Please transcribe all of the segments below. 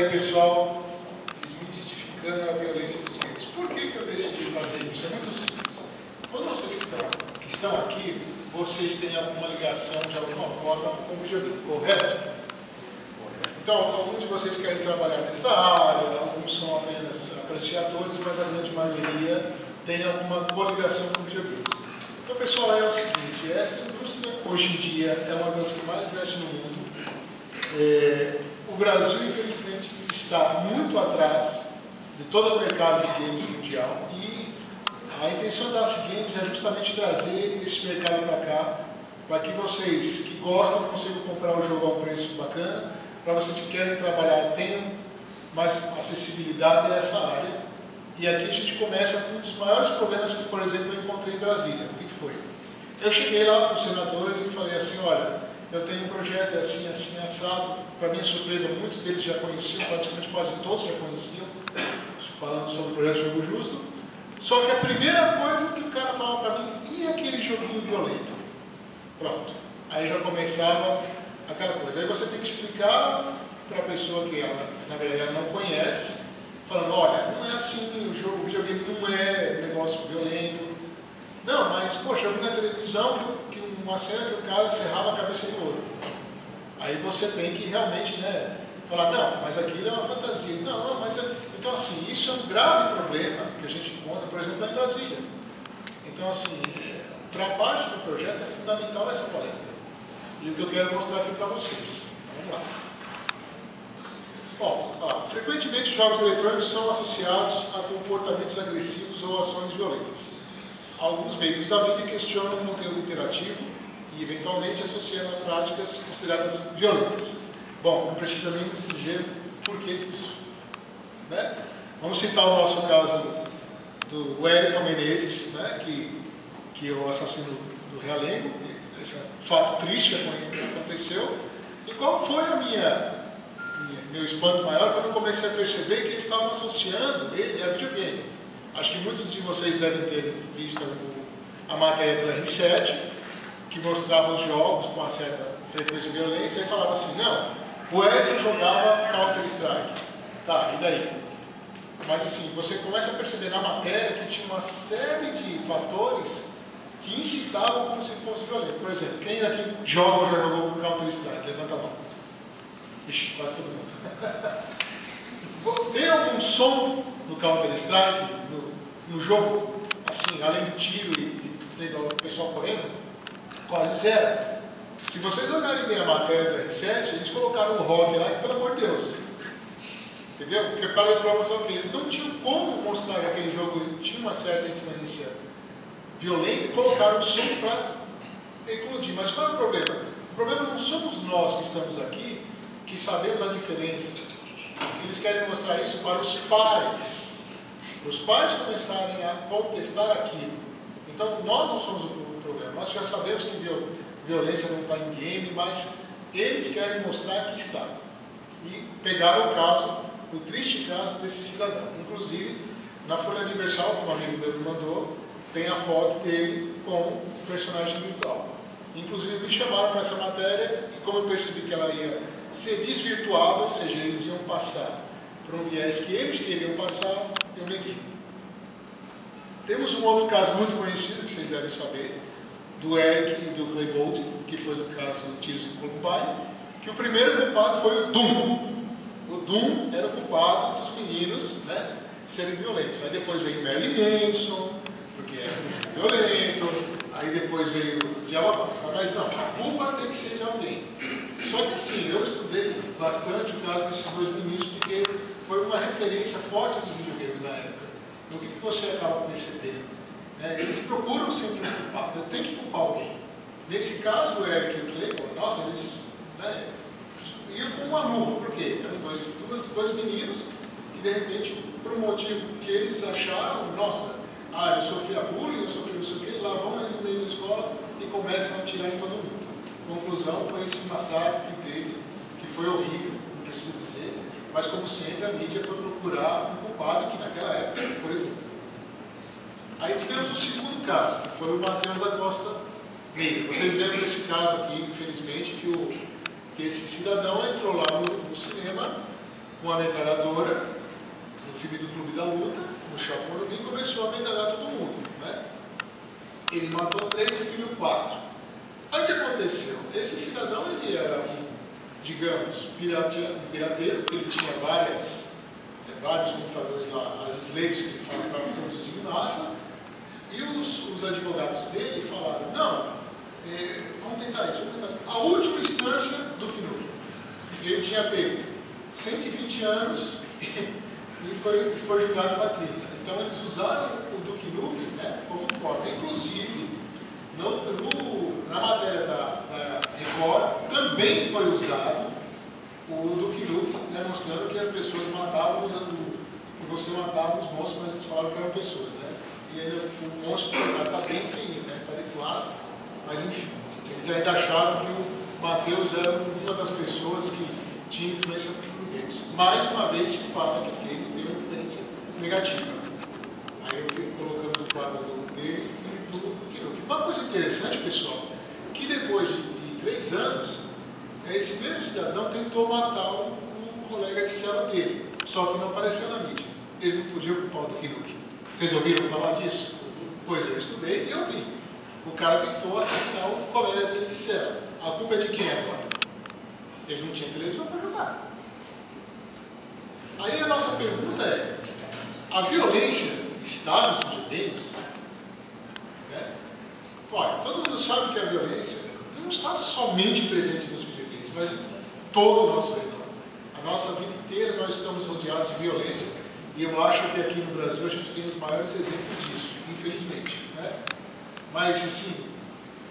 aí, pessoal, desmistificando a violência dos games. Por que eu decidi fazer isso? É muito simples. Quando vocês que estão aqui, vocês têm alguma ligação de alguma forma com o videogame, correto? Então, alguns de vocês querem trabalhar nesta área, alguns são apenas apreciadores, mas a grande maioria tem alguma coligação com videogames. Então, pessoal, é o seguinte, essa indústria hoje em dia é uma das que mais cresce no mundo. O Brasil, infelizmente, está muito atrás de todo o mercado de games mundial e a intenção da AC Games é justamente trazer esse mercado para cá, para que vocês que gostam consigam comprar o jogo a um preço bacana, para vocês que querem trabalhar tenham mais acessibilidade a essa área. E aqui a gente começa com um dos maiores problemas que, por exemplo, eu encontrei em Brasília. O que foi? Eu cheguei lá com os senadores e falei assim, olha, eu tenho um projeto assim, assim, assado. Para minha surpresa, muitos deles já conheciam, praticamente quase todos já conheciam, falando sobre o projeto Jogo Justo. Só que a primeira coisa que o cara falava para mim, e aquele joguinho violento? Pronto. Aí já começava aquela coisa. Aí você tem que explicar para a pessoa que ela, na verdade, ela não conhece, falando, olha, não é assim, o videogame não é um negócio violento. Não, mas, poxa, eu vi na televisão que uma cena que o cara serrava a cabeça do outro. Aí você tem que realmente, né, falar, não, mas aquilo é uma fantasia. Não, mas... Então, assim, isso é um grave problema que a gente encontra, por exemplo, lá em Brasília. Então, assim, para a parte do projeto é fundamental essa palestra. E o que eu quero mostrar aqui para vocês. Vamos lá. Bom, frequentemente jogos eletrônicos são associados a comportamentos agressivos ou ações violentas. Alguns veículos da mídia questionam o conteúdo interativo e, eventualmente, associam a práticas consideradas violentas. Bom, não precisa nem dizer por que disso. Né? Vamos citar o nosso caso do Wellington Menezes, né? que é o assassino do Realengo, esse fato triste que aconteceu. E qual foi meu espanto maior quando eu comecei a perceber que eles estavam associando ele a videogame. Acho que muitos de vocês devem ter visto a matéria do R7, que mostrava os jogos com uma certa frequência de violência, e falava assim, não, o Wellington jogava Counter-Strike. Tá, e daí? Mas assim, você começa a perceber na matéria que tinha uma série de fatores que incitavam como se fosse violento. Por exemplo, quem aqui joga ou já jogou Counter-Strike? Levanta a mão. Ixi, quase todo mundo. Tem algum som no Counter-Strike, no jogo, assim, além de tiro e o pessoal correndo? Quase zero. Se vocês olharem bem a matéria do R7, eles colocaram o rock lá, que, pelo amor de Deus. Entendeu? Porque para mostrar que eles não tinham como mostrar que aquele jogo tinha uma certa influência violenta e colocaram o som para eclodir. Mas qual é o problema? O problema não somos nós que estamos aqui, que sabemos a diferença. Eles querem mostrar isso para os pais. Os pais começarem a contestar aquilo. Então, nós não somos o problema. Nós já sabemos que violência não está em game, mas eles querem mostrar que está. E pegaram o caso, o triste caso desse cidadão. Inclusive, na Folha Universal, que um amigo meu me mandou, tem a foto dele com o personagem virtual. Inclusive, me chamaram para essa matéria, e como eu percebi que ela ia ser desvirtuada, ou seja, eles iam passar para um viés que eles queriam passar, eu neguei. Temos um outro caso muito conhecido, que vocês devem saber, do Eric e do Clay Gold, que foi o caso do Tiros em Columbine, que o primeiro culpado foi o Doom. O Doom era o culpado dos meninos, né, serem violentos. Aí depois veio Marilyn Manson, porque era violento, aí depois veio o Diabo, mas não, a culpa tem que ser de alguém. Só que assim, eu estudei bastante o caso desses dois meninos, porque foi uma referência forte dos videogames na época. Então, o que você acaba percebendo? Eles procuram sempre um culpado, eu tenho que culpar alguém. Nesse caso, o Eric e o Clay, nossa, eles iam com uma luva, por quê? Eram dois meninos que, de repente, por um motivo que eles acharam, nossa, eu sofri bullying, eu sofri não sei o quê, lá vão eles no meio da escola e começam a atirar em todo mundo. Conclusão foi esse massacre que teve, que foi horrível, não preciso dizer, mas como sempre a mídia foi procurar um culpado que naquela época foi tudo. Aí tivemos o segundo caso, que foi o Matheus da Costa Meira. Vocês lembram desse caso aqui, infelizmente, que esse cidadão entrou lá no cinema uma metralhadora no filme do Clube da Luta, no Shopping Morumbi, e começou a metralhar todo mundo, né? Ele matou 3 e feriu 4. Aí o que aconteceu? Esse cidadão, ele era um, digamos, pirateiro, porque ele tinha vários computadores lá, as slaves que ele faz para produzir em massa, e os advogados dele falaram, não, vamos tentar isso, vamos tentar. A última instância do Knuckles. Ele tinha pego 120 anos e foi julgado para 30. Então eles usaram o Duke Nukem, né, como forma. Inclusive, na matéria da Record, também foi usado o Duke Nukem, né, mostrando que as pessoas matavam, que você matava os monstros, mas eles falaram que eram pessoas. Né? E aí, o monstro está bem feinho, né, quadriculado, mas enfim, eles ainda acharam que o Mateus era uma das pessoas que tinha influência no games. Mais uma vez se fala que o game tem uma influência negativa. Aí eu fui colocando o quadro dele e do Knuckles. Uma coisa interessante, pessoal, que depois de 3 anos, esse mesmo cidadão tentou matar o colega de cela dele, só que não apareceu na mídia. Eles não podiam culpar o do Knuckles. Vocês ouviram falar disso? Pois eu estudei e eu vi. O cara tentou assassinar o colega dele de cela. A culpa é de quem agora? Ele não tinha televisão para jogar. Aí a nossa pergunta é, a violência está nos videogames? Né? Olha, todo mundo sabe que a violência não está somente presente nos videogames, mas em todo o nosso redor. A nossa vida inteira nós estamos rodeados de violência e eu acho que aqui no Brasil a gente tem os maiores exemplos disso, infelizmente. Né? Mas, assim,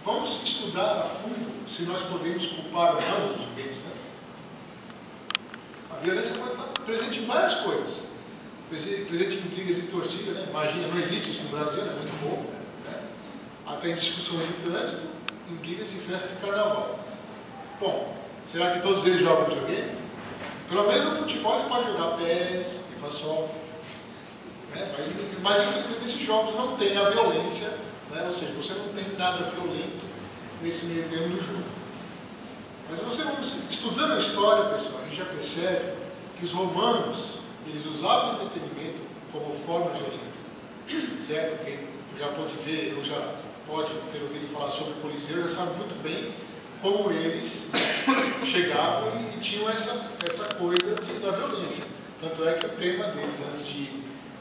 vamos estudar a fundo se nós podemos culpar ou não os videogames, né? A violência pode estar presente em várias coisas. Presente em brigas e torcida, né? Imagina, não existe isso no Brasil, é muito pouco. Né? Até em discussões de trânsito, em brigas e festas de carnaval. Bom, será que todos eles jogam videogame? Pelo menos no futebol eles podem jogar PES, FIFA Soccer. Né? Mas infelizmente nesses jogos não tem a violência, né? Ou seja, você não tem nada violento nesse meio termo do jogo. Mas você vamos estudando a história, pessoal, a gente já percebe que os romanos, eles usavam o entretenimento como forma violenta. Certo? Quem já pode ver, ou já pode ter ouvido falar sobre o Coliseu, já sabe muito bem como eles chegavam e tinham essa coisa da violência. Tanto é que o tema deles, antes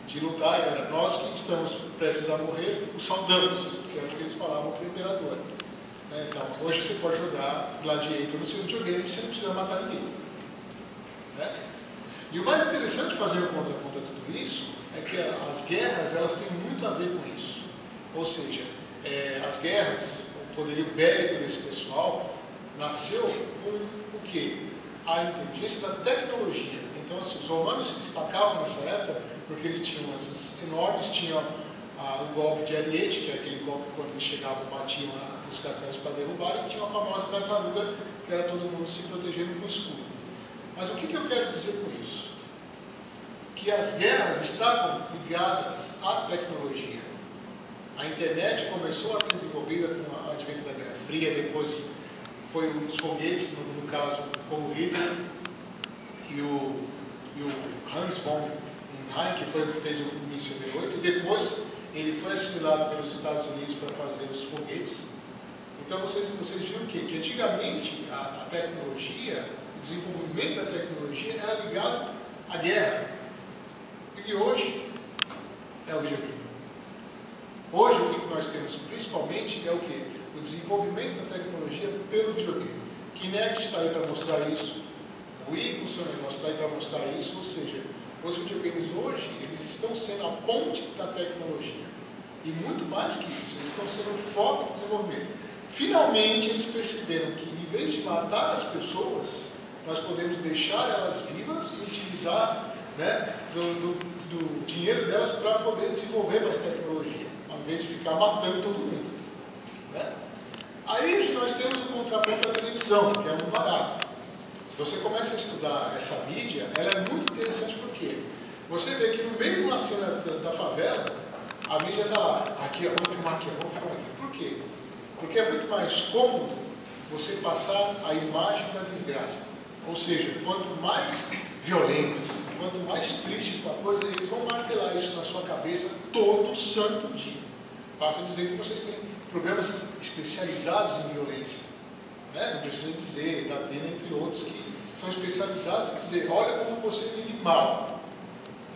de lutar, era nós que estamos prestes a morrer, os saudamos, que era o que eles falavam para o imperador. Então, hoje você pode jogar Gladiator no seu videogame, você não precisa matar ninguém. Né? E o mais interessante fazendo contraponto a tudo isso é que as guerras, elas têm muito a ver com isso. Ou seja, as guerras, o poderio bélico desse pessoal, nasceu com o quê? A inteligência da tecnologia. Então, assim, os romanos se destacavam nessa época porque eles tinham essas enormes, tinham o golpe de Ariete, que é aquele golpe que quando eles chegavam, batiam nos castelos para derrubar, e tinha a famosa tartaruga, que era todo mundo se protegendo com escudo. Mas o que eu quero dizer com isso? Que as guerras estavam ligadas à tecnologia. A internet começou a ser desenvolvida com o advento da Guerra Fria, depois foi os foguetes, no caso, como Hitler e o Hans von Unheim, que fez o míssil V8, e depois ele foi assimilado pelos Estados Unidos para fazer os foguetes. Então vocês viram que antigamente a tecnologia, o desenvolvimento da tecnologia era ligado à guerra. E hoje é o videogame. Hoje o que nós temos principalmente é o quê? O desenvolvimento da tecnologia pelo videogame. Kinect está aí para mostrar isso. O Wii, o seu negócio, está aí para mostrar isso. Ou seja, os videogames hoje, eles estão sendo a ponte da tecnologia. E muito mais que isso, eles estão sendo o foco do desenvolvimento. Finalmente, eles perceberam que, em vez de matar as pessoas, nós podemos deixar elas vivas e utilizar, né, do dinheiro delas para poder desenvolver mais tecnologia, ao invés de ficar matando todo mundo. Né? Aí nós temos o contraponto da televisão, que é muito barato. Se você começa a estudar essa mídia, ela é muito interessante porque você vê que no meio de uma cena da favela, a mídia está lá, aqui, ó, vamos filmar aqui, vamos filmar aqui. Por quê? Porque é muito mais cômodo você passar a imagem da desgraça. Ou seja, quanto mais violento, quanto mais triste for a coisa, eles vão martelar isso na sua cabeça todo santo dia. Basta dizer que vocês têm programas especializados em violência. Né? Não precisa dizer, da Atena, entre outros, que são especializados em dizer, olha como você vive mal.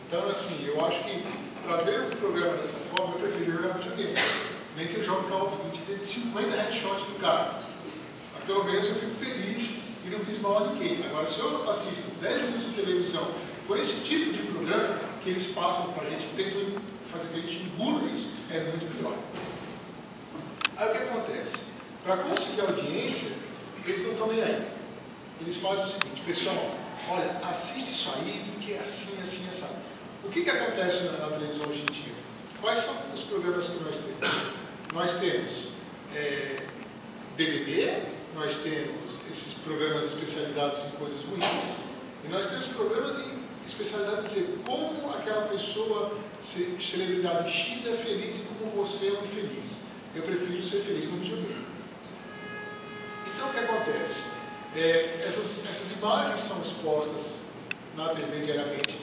Então, assim, eu acho que para ver um programa dessa forma, eu prefiro jogar videogame. Nem que eu jogue Call of Duty de 50 headshots no cara. Mas pelo menos eu fico feliz e não fiz mal a ninguém. Agora, se eu assisto 10 minutos de televisão com esse tipo de programa que eles passam para a gente, que tentam fazer que a gente engula isso, é muito pior. Aí o que acontece? Para conseguir audiência, eles não estão nem aí. Eles fazem o seguinte, pessoal, olha, assiste isso aí, porque é assim, assim, assim. O que acontece na televisão hoje em dia? Quais são os programas que nós temos? Nós temos BBB, nós temos esses programas especializados em coisas ruins, e nós temos programas especializados em dizer como aquela pessoa, celebridade X, é feliz e como você é um infeliz. Eu prefiro ser feliz no videogame. Então o que acontece? Essas imagens são expostas na TV diariamente.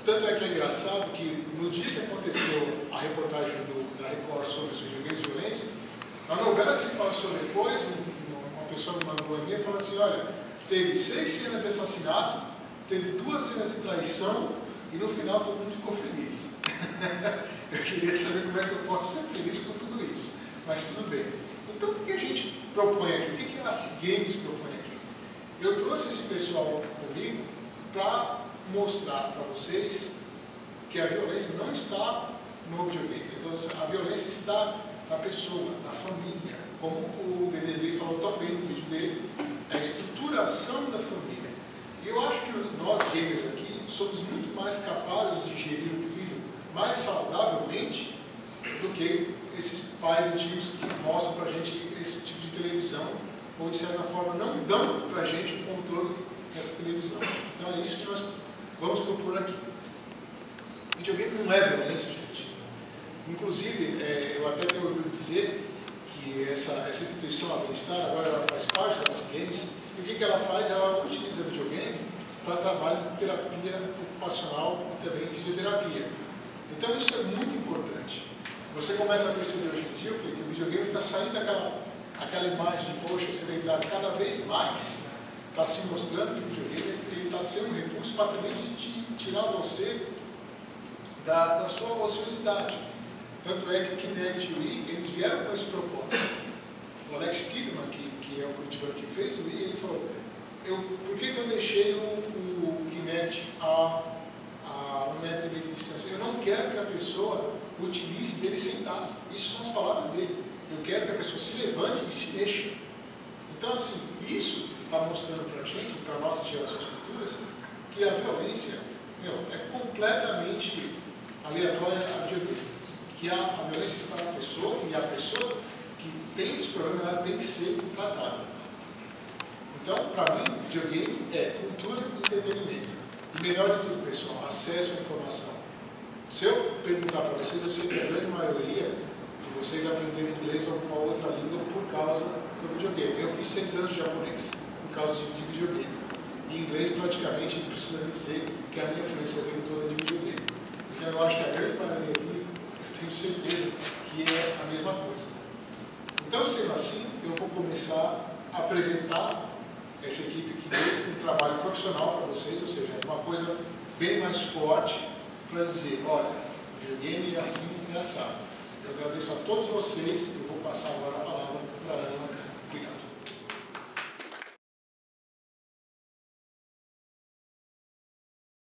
Tanto é que é engraçado que no dia que aconteceu a reportagem da Record sobre os videogames violentos, na novela que se passou depois, uma pessoa me mandou um e-mail falando assim, olha, teve 6 cenas de assassinato, teve 2 cenas de traição e no final todo mundo ficou feliz. Eu queria saber como é que eu posso ser feliz com tudo isso, mas tudo bem. Então o que a gente propõe aqui? O que a As Games propõe aqui? Eu trouxe esse pessoal comigo para mostrar para vocês que a violência não está no videogame. Então, a violência está na pessoa, na família. Como o Denelei falou tão bem no vídeo dele, a estruturação da família. E eu acho que nós, gamers aqui, somos muito mais capazes de gerir um filho mais saudavelmente do que esses pais antigos que mostram para a gente esse tipo de televisão, ou de certa forma não dão para a gente o controle dessa televisão. Então é isso que nós vamos propor aqui. Videogame não é violência, gente. Inclusive, eu até tenho orgulho de dizer que essa instituição, a Bem-Estar, agora ela faz parte das Games, e o que ela faz? Ela utiliza videogame para trabalho de terapia ocupacional e também fisioterapia. Então isso é muito importante. Você começa a perceber hoje em dia que o videogame está saindo daquela imagem de, poxa, sedentário, cada vez mais está se mostrando que o videogame está sendo um recurso para também de tirar você da sua ociosidade. Tanto é que o Kinect e o Wii, eles vieram com esse propósito. O Alex Kidman, que é o curitibano que fez o Wii, ele falou, por que eu deixei o Kinect a 1,5 metro de distância? Eu não quero que a pessoa utilize dele sentado. Isso são as palavras dele. Eu quero que a pessoa se levante e se mexa. Então, assim, isso está mostrando para a gente, para nossas gerações futuras, que a violência é completamente aleatória a videogame. Que a violência está na pessoa e a pessoa que tem esse problema ela tem que ser tratada. Então, para mim, videogame é cultura e entretenimento. E melhor de tudo, pessoal, acesso à informação. Se eu perguntar para vocês, eu sei que a grande maioria de vocês aprenderam inglês ou alguma outra língua por causa do videogame. Eu fiz 6 anos de japonês por causa de videogame. E inglês, praticamente, não precisa dizer que a minha influência veio toda de videogame. Então, eu acho que a grande maioria aqui, eu tenho certeza que é a mesma coisa. Então, sendo assim, eu vou começar a apresentar essa equipe que deu um trabalho profissional para vocês, ou seja, uma coisa bem mais forte para dizer, olha, o videogame é assim e assado. Eu agradeço a todos vocês, eu vou passar agora a palavra para a Ana.